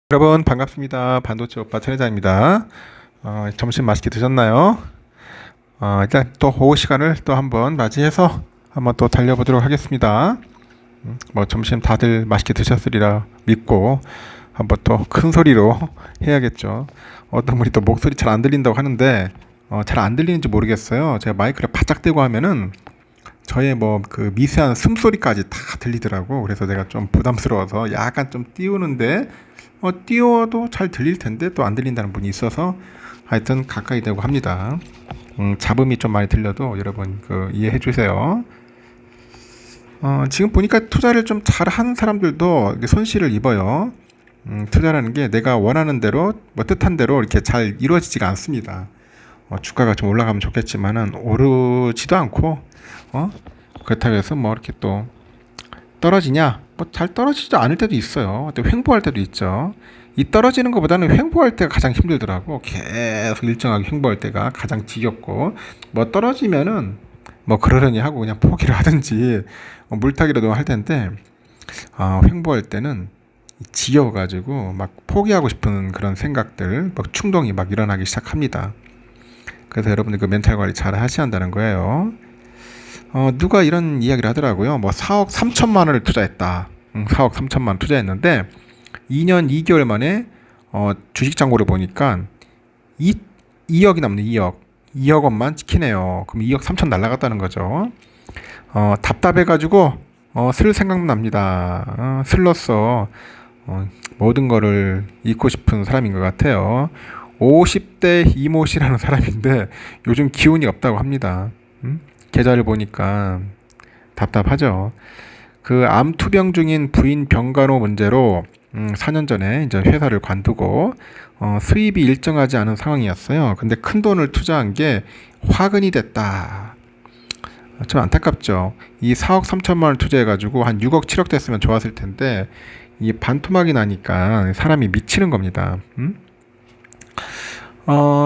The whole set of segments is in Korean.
여러분 반갑습니다. 반도체 오빠 천혜자입니다. 점심 맛있게 드셨나요? 일단 또 오후 시간을 또 한번 맞이해서 한번 또 달려보도록 하겠습니다. 뭐 점심 다들 맛있게 드셨으리라 믿고 한번 또 큰 소리로 해야겠죠. 어떤 분이 또 목소리 잘 안 들린다고 하는데 잘 안 들리는지 모르겠어요. 제가 마이크를 바짝 대고 하면은 저의 뭐 그 미세한 숨소리까지 다 들리더라고. 그래서 내가 좀 부담스러워서 약간 좀 띄우는데 띄워도 잘 들릴 텐데 또 안 들린다는 분이 있어서 하여튼 가까이 대고 합니다. 잡음이 좀 많이 들려도 여러분 그 이해해 주세요. 지금 보니까 투자를 좀 잘하는 사람들도 이렇게 손실을 입어요. 투자라는 게 내가 원하는 대로 뭐 뜻한 대로 이렇게 잘 이루어지지가 않습니다. 주가가 좀 올라가면 좋겠지만은 오르지도 않고 그렇다고 해서 뭐 이렇게 또 떨어지냐? 뭐 잘 떨어지지 않을 때도 있어요. 또 횡보할 때도 있죠. 이 떨어지는 것보다는 횡보할 때가 가장 힘들더라고. 계속 일정하게 횡보할 때가 가장 지겹고, 뭐 떨어지면은 뭐 그러려니 하고 그냥 포기를 하든지 물타기라도 할 텐데, 횡보할 때는 지겨워가지고 막 포기하고 싶은 그런 생각들, 막 충동이 막 일어나기 시작합니다. 그래서 여러분들 그 멘탈 관리 잘 하셔야 한다는 거예요. 누가 이런 이야기를 하더라고요. 뭐 4억 3천만 원을 투자했다. 4억 3천만 원 투자했는데 2년 2개월 만에 주식 잔고를 보니까 2억이 남는 2억 원만 찍히네요. 그럼 2억 3천 날라갔다는 거죠. 답답해가지고 슬 생각납니다. 슬로써 모든 거를 잊고 싶은 사람인 것 같아요. 50대 이모씨라는 사람인데 요즘 기운이 없다고 합니다. 계좌를 보니까 답답하죠. 그 암 투병 중인 부인 병간호 문제로 4년 전에 이제 회사를 관두고 수입이 일정하지 않은 상황이었어요. 근데 큰 돈을 투자한 게 화근이 됐다. 좀 안타깝죠. 이 4억 3천만 원 투자해가지고 한 6억 7억 됐으면 좋았을 텐데 이 반토막이 나니까 사람이 미치는 겁니다.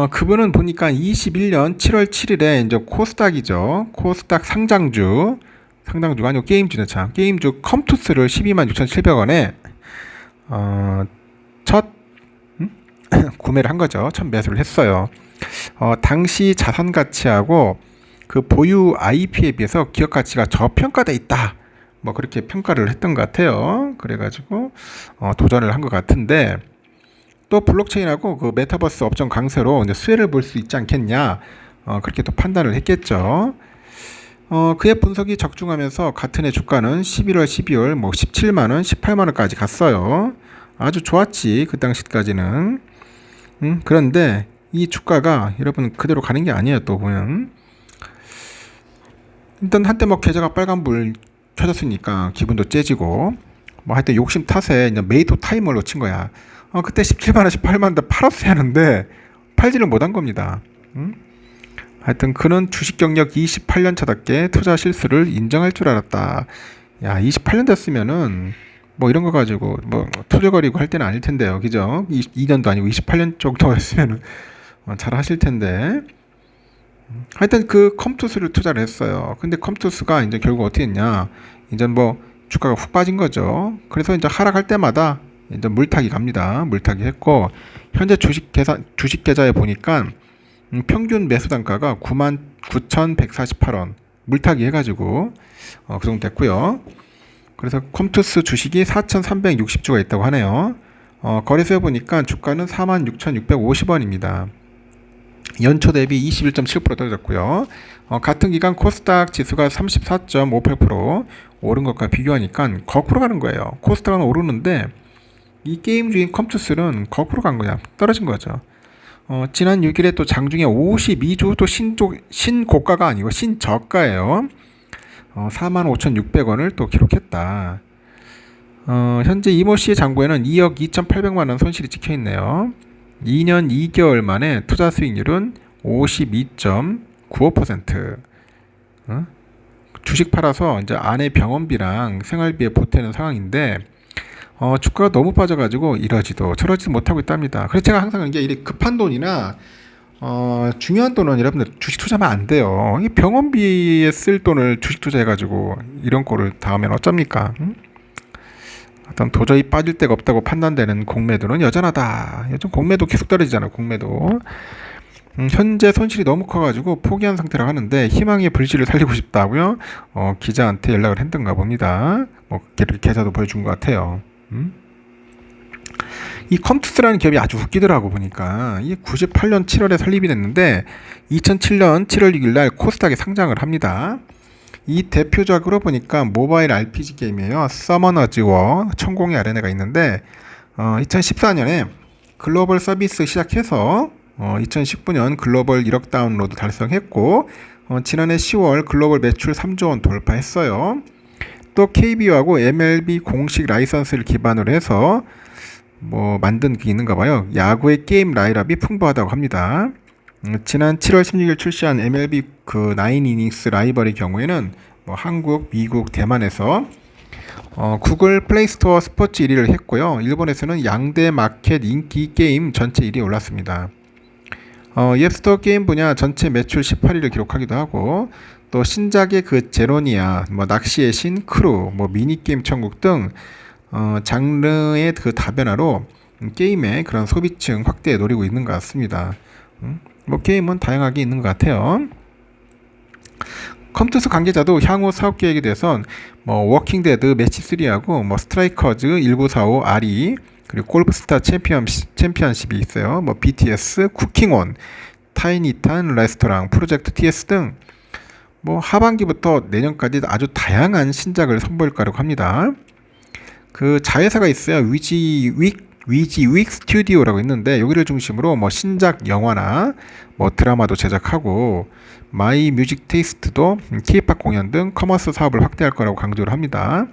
그분은 보니까 21년 7월 7일에 이제 코스닥이죠. 코스닥 상장주가 아니고 게임주네 참. 게임주 컴투스를 12만 6,700원에 첫 구매를 한 거죠. 첫 매수를 했어요. 당시 자산 가치하고 그 보유 IP에 비해서 기업 가치가 저평가돼 있다. 뭐 그렇게 평가를 했던 것 같아요. 그래가지고 도전을 한 것 같은데 또 블록체인하고 그 메타버스 업종 강세로 이제 수혜를 볼 수 있지 않겠냐. 그렇게 또 판단을 했겠죠. 그의 분석이 적중하면서 같은 해 주가는 11월, 12월 뭐 17만 원, 18만 원까지 갔어요. 아주 좋았지 그 당시까지는. 그런데 이 주가가 여러분 그대로 가는 게 아니에요. 또 보면 일단 한때 뭐 계좌가 빨간불 켜졌으니까 기분도 째지고 뭐 하여튼 욕심 탓에 이제 메이토 타이머를 놓친 거야. 그때 17만 원, 18만 원대 팔았어야 하는데 팔지를 못한 겁니다. 하여튼 그는 주식 경력 28년 차답게 투자 실수를 인정할 줄 알았다. 야, 28년 됐으면은 뭐 이런 거 가지고 뭐 투덜거리고 할 때는 아닐 텐데요. 그죠? 2년도 아니고 28년 정도 했으면은 잘 하실 텐데. 하여튼 그 컴투스를 투자를 했어요. 근데 컴투스가 이제 결국 어떻게 했냐? 이제 뭐 주가가 훅 빠진 거죠. 그래서 이제 하락할 때마다 이제 물타기 갑니다. 물타기 했고 현재 주식 계좌에 보니까 평균 매수 단가가 99,148원 물타기 해가지고 그 정도 됐고요. 그래서 컴투스 주식이 4,360주가 있다고 하네요. 거래소에 보니까 주가는 46,650원입니다. 연초 대비 21.7% 떨어졌고요. 같은 기간 코스닥 지수가 34.58% 오른 것과 비교하니까 거꾸로 가는 거예요. 코스닥은 오르는데 이 게임 주인 컴투스는 거꾸로 간 거냐, 떨어진 거죠. 지난 6일에 또 장중에 52주 또 신고가가 아니고 신저가예요. 45,600원을 또 기록했다. 현재 이모 씨의 장부에는 2억 2,800만 원 손실이 찍혀 있네요. 2년 2개월 만에 투자 수익률은 52.95%. 주식 팔아서 이제 아내 병원비랑 생활비에 보태는 상황인데 주가가 너무 빠져가지고 이러지도 저러지도 못하고 있답니다. 그래서 제가 항상 이게 급한 돈이나 중요한 돈은 여러분들 주식 투자하면 안 돼요. 이 병원비에 쓸 돈을 주식 투자해가지고 이런 꼴을 당하면 어쩝니까? 어떤 도저히 빠질 데가 없다고 판단되는 공매도는 여전하다. 요즘 공매도 계속 떨어지잖아, 공매도. 현재 손실이 너무 커가지고 포기한 상태라고 하는데 희망의 불씨를 살리고 싶다고요. 기자한테 연락을 했던가 봅니다. 뭐 이렇게 계좌도 보여준 것 같아요. 이 컴투스라는 기업이 아주 웃기더라고 보니까. 이게 98년 7월에 설립이 됐는데 2007년 7월 6일 날 코스닥에 상장을 합니다. 이 대표작으로 보니까 모바일 RPG 게임이에요. 서머너즈 워 천공의 아레나가 있는데 2014년에 글로벌 서비스 시작해서 2019년 글로벌 1억 다운로드 달성했고 지난해 10월 글로벌 매출 3조 원 돌파했어요. 또 KBO하고 MLB 공식 라이선스를 기반으로 해서 뭐 만든 게 있는가 봐요. 야구의 게임 라인업이 풍부하다고 합니다. 지난 7월 16일 출시한 MLB 그 9이닝스 라이벌의 경우에는 뭐 한국, 미국, 대만에서 구글 플레이스토어 스포츠 1위를 했고요. 일본에서는 양대 마켓 인기 게임 전체 1위에 올랐습니다. 앱스토어 게임 분야 전체 매출 18위를 기록하기도 하고 또 신작의 그 제로니아, 뭐 낚시의 신, 크루, 뭐 미니게임 천국 등 장르의 그 다변화로 게임의 그런 소비층 확대에 노리고 있는 것 같습니다. 뭐 게임은 다양하게 있는 것 같아요. 컴투스 관계자도 향후 사업 계획에 대해선 뭐 워킹데드 매치 3하고 뭐 스트라이커즈 1945 RE 그리고 골프스타 챔피언십이 있어요. 뭐 BTS, 쿠킹온, 타이니탄 레스토랑, 프로젝트 TS 등 뭐 하반기부터 내년까지 아주 다양한 신작을 선보일 거라고 합니다. 그 자회사가 있어요. 위지윅 스튜디오라고 있는데 여기를 중심으로 뭐 신작 영화나 뭐 드라마도 제작하고 마이 뮤직 테이스트도 K-팝 공연 등 커머스 사업을 확대할 거라고 강조를 합니다.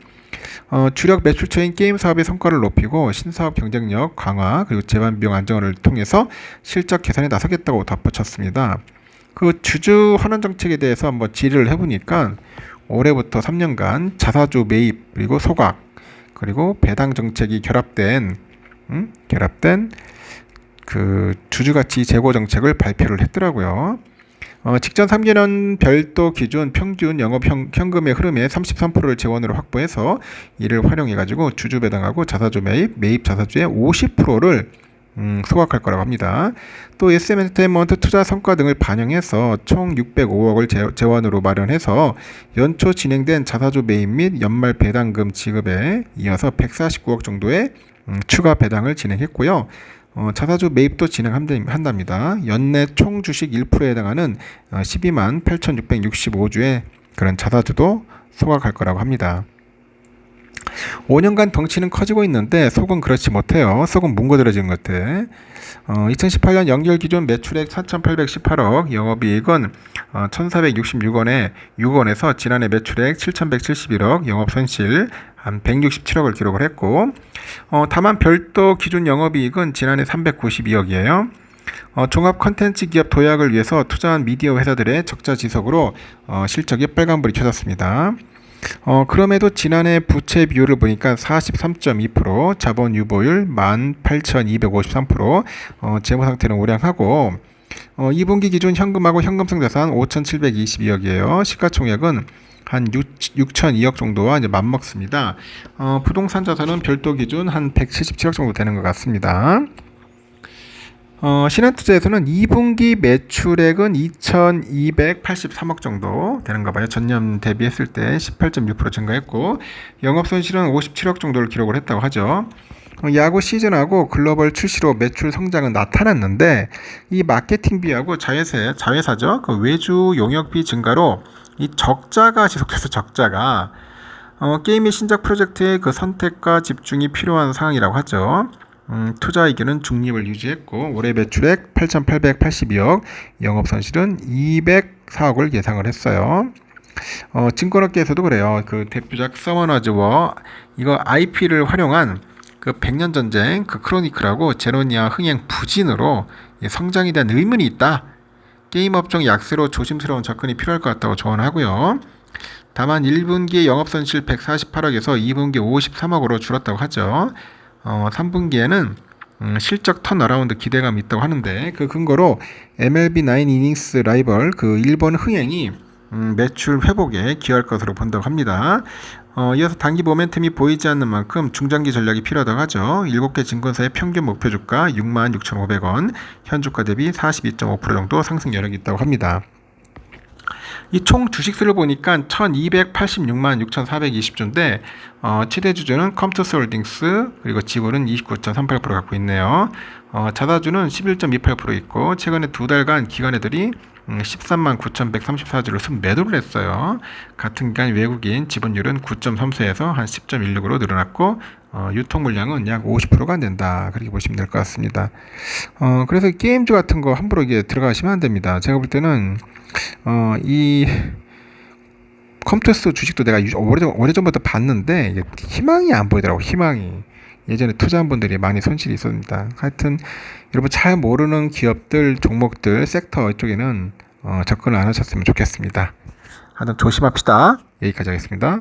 주력 매출처인 게임 사업의 성과를 높이고 신사업 경쟁력 강화 그리고 재반 비용 안정화를 통해서 실적 개선에 나서겠다고 덧붙였습니다. 그 주주 환원 정책에 대해서 한번 질의를 해보니까 올해부터 3년간 자사주 매입 그리고 소각 그리고 배당 정책이 결합된 그 주주가치 제고 정책을 발표를 했더라고요. 직전 3개년 별도 기준 평균 영업 현금의 흐름의 33%를 재원으로 확보해서 이를 활용해가지고 주주 배당하고 자사주 매입 자사주의 50%를 소각할 거라고 합니다. 또 SM엔터테인먼트 투자 성과 등을 반영해서 총 605억을 재원으로 마련해서 연초 진행된 자사주 매입 및 연말 배당금 지급에 이어서 149억 정도의 추가 배당을 진행했고요. 자사주 매입도 진행한답니다. 연내 총 주식 1%에 해당하는 12만 8,665주의 그런 자사주도 소각할 거라고 합니다. 5년간 덩치는 커지고 있는데 속은 그렇지 못해요. 속은 뭉거들어지는 것 같아. 2018년 연결 기준 매출액 4,818억, 영업이익은 1,466원에 6원에서 지난해 매출액 7,171억, 영업손실 한 167억을 기록을 했고 다만 별도 기준 영업이익은 지난해 392억이에요. 종합 컨텐츠 기업 도약을 위해서 투자한 미디어 회사들의 적자 지속으로 실적이 빨간불이 켜졌습니다. 그럼에도 지난해 부채 비율을 보니까 43.2%, 자본 유보율 18,253%, 재무 상태는 우량하고 2분기 기준 현금하고 현금성 자산 5,722억이에요. 시가총액은 한 6,002억 정도와 이제 맞먹습니다. 부동산 자산은 별도 기준 한 177억 정도 되는 것 같습니다. 신한투자에서는 2분기 매출액은 2,283억 정도 되는가 봐요. 전년 대비했을 때 18.6% 증가했고 영업손실은 57억 정도를 기록을 했다고 하죠. 야구 시즌하고 글로벌 출시로 매출 성장은 나타났는데 이 마케팅비하고 자회사죠. 그 외주 용역비 증가로 이 적자가 지속돼서 적자가 게임의 신작 프로젝트의 그 선택과 집중이 필요한 상황이라고 하죠. 투자 의견은 중립을 유지했고 올해 매출액 8,882억, 영업손실은 204억을 예상을 했어요. 증권업계에서도 그래요. 그 대표작 서머너즈 워 이거 IP를 활용한 그 100년 전쟁 그 크로니클하고 제로니아 흥행 부진으로 성장에 대한 의문이 있다. 게임 업종 약세로 조심스러운 접근이 필요할 것 같다고 조언하고요. 다만 1분기의 영업손실 148억에서 2분기 53억으로 줄었다고 하죠. 3분기에는 실적 턴어라운드 기대감이 있다고 하는데 그 근거로 MLB 9이닝스 라이벌 그 일본 흥행이 매출 회복에 기여할 것으로 본다고 합니다. 이어서 단기 모멘텀이 보이지 않는 만큼 중장기 전략이 필요하다고 하죠. 7개 증권사의 평균 목표 주가 66,500원, 현 주가 대비 42.5% 정도 상승 여력이 있다고 합니다. 이 총 주식수를 보니까 1286만 6420주인데 최대 주주는 컴투스홀딩스, 그리고 지분은 29.38% 갖고 있네요. 자사주는 11.28% 있고 최근에 두 달간 기관애들이 13만 9,134주를 순매도를 했어요. 같은 기간 외국인 지분율은 9.34에서 한 10.16으로 늘어났고 유통 물량은 약 50%가 안 된다. 그렇게 보시면 될 것 같습니다. 그래서 게임즈 같은 거 함부로 이게 들어가시면 안 됩니다. 제가 볼 때는 이 컴투스 주식도 내가 오래전부터 봤는데 이게 희망이 안 보이더라고. 희망이. 예전에 투자한 분들이 많이 손실이 있었습니다. 하여튼 여러분 잘 모르는 기업들, 종목들, 섹터 이쪽에는 접근을 안 하셨으면 좋겠습니다. 하여튼 조심합시다. 여기까지 하겠습니다.